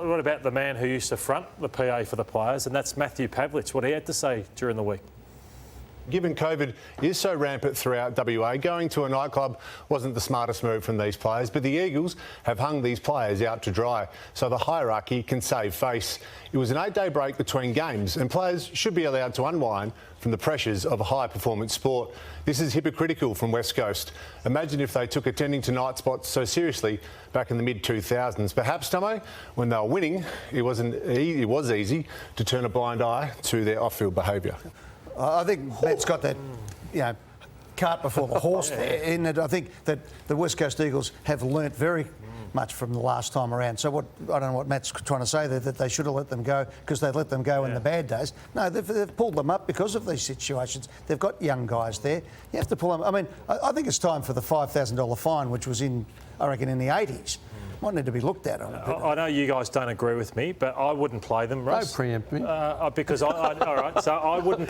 what about the man who used to front the PA for the players, and that's Matthew Pavlich, what he had to say during the week? Given COVID is so rampant throughout WA, going to a nightclub wasn't the smartest move from these players, but the Eagles have hung these players out to dry, so the hierarchy can save face. It was an 8-day break between games, and players should be allowed to unwind from the pressures of a high-performance sport. This is hypocritical from West Coast. Imagine if they took attending to night spots so seriously back in the mid-2000s. Perhaps, Tomo, when they were winning, it was easy to turn a blind eye to their off-field behaviour. I think Matt's got that, cart before the horse there. In that, I think that the West Coast Eagles have learnt very much from the last time around. So I don't know what Matt's trying to say there, that they should have let them go because they let them go in the bad days. No, they've pulled them up because of these situations. They've got young guys there. You have to pull them. I mean, I think it's time for the $5,000 fine, which was in the 80s. Might need to be looked at. I know you guys don't agree with me, but I wouldn't play them, Russ. Don't preempt me. Because all right, so I wouldn't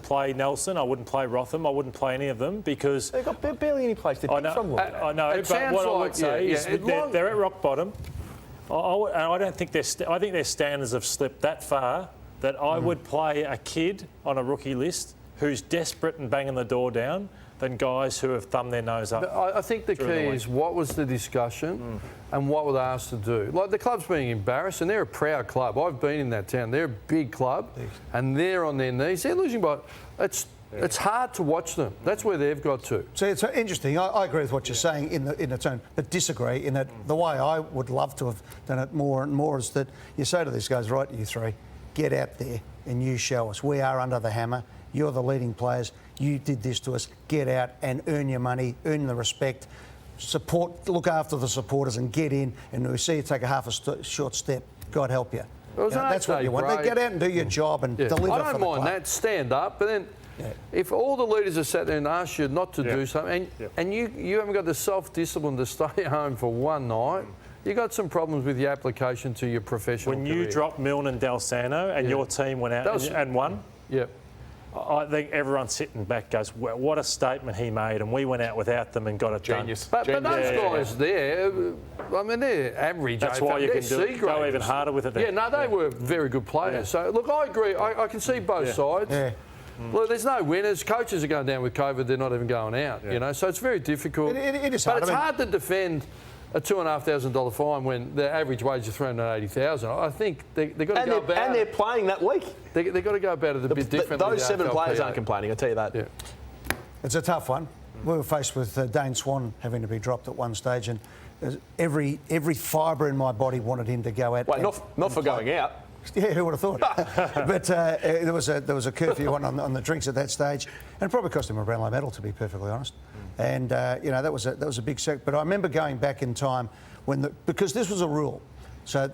play Nelson. I wouldn't play Rotham. I wouldn't play any of them because they've got barely any place to I pick from. I know, but what I would say is they're at rock bottom. And I don't think I think their standards have slipped that far that I would play a kid on a rookie list who's desperate and banging the door down than guys who have thumbed their nose up. I think the key is what was the discussion and what were they asked to do. Like the club's being embarrassed and they're a proud club. I've been in that town. They're a big club and they're on their knees. They're losing by... It's hard to watch them. That's where they've got to. See, it's interesting. I agree with what you're saying in the tone, but disagree in that the way I would love to have done it more and more is that you say to these guys, right, you three, get out there and you show us. We are under the hammer. You're the leading players. You did this to us. Get out and earn your money, earn the respect, support, look after the supporters and get in. And we see you take a short step. God help you. That's what you want. Get out and do your job and deliver. I don't mind that. Stand up, but then if all the leaders are sat there and ask you not to do something, and you haven't got the self-discipline to stay home for one night, you got some problems with your application to your professional career. When you dropped Milne and Del Sano and your team went out and won. Yep. I think everyone sitting back goes, well, what a statement he made, and we went out without them and got it done. But those guys there, I mean, they're average. That's why you can go even harder with it then. Yeah, no, they were very good players. So, look, I agree. I can see both sides. Yeah. Look, there's no winners. Coaches are going down with COVID. They're not even going out, you know. So it's very difficult. It is hard. But it's hard to defend a $2,500 fine when the average wage is $380,000. I think they've got to go about it. And they're playing that week. They've got to go about it a bit differently. Those 7 players aren't complaining, I tell you that. Yeah. It's a tough one. We were faced with Dane Swan having to be dropped at one stage, and every fibre in my body wanted him to go out. Wait, not for going out. Yeah, who would have thought? But there was a curfew on the drinks at that stage, and it probably cost him a Brownlow medal, to be perfectly honest. And that was a big set. But I remember going back in time because this was a rule. So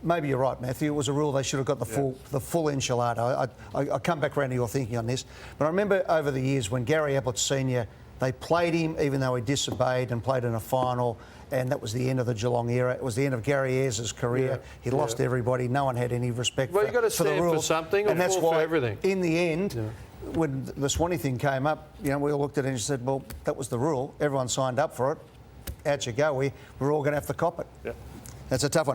maybe you're right, Matthew. It was a rule. They should have got the full enchilada. I come back around to your thinking on this, but I remember over the years when Gary Ablett Senior, they played him even though he disobeyed and played in a final. And that was the end of the Geelong era. It was the end of Gary Ayres' career. Yeah. He lost everybody. No one had any respect for the rules. Well, you've got to stand for something or fall for everything. In the end, when the Swanee thing came up, we all looked at it and said, well, that was the rule. Everyone signed up for it. Out you go. We're all going to have to cop it. Yeah. That's a tough one.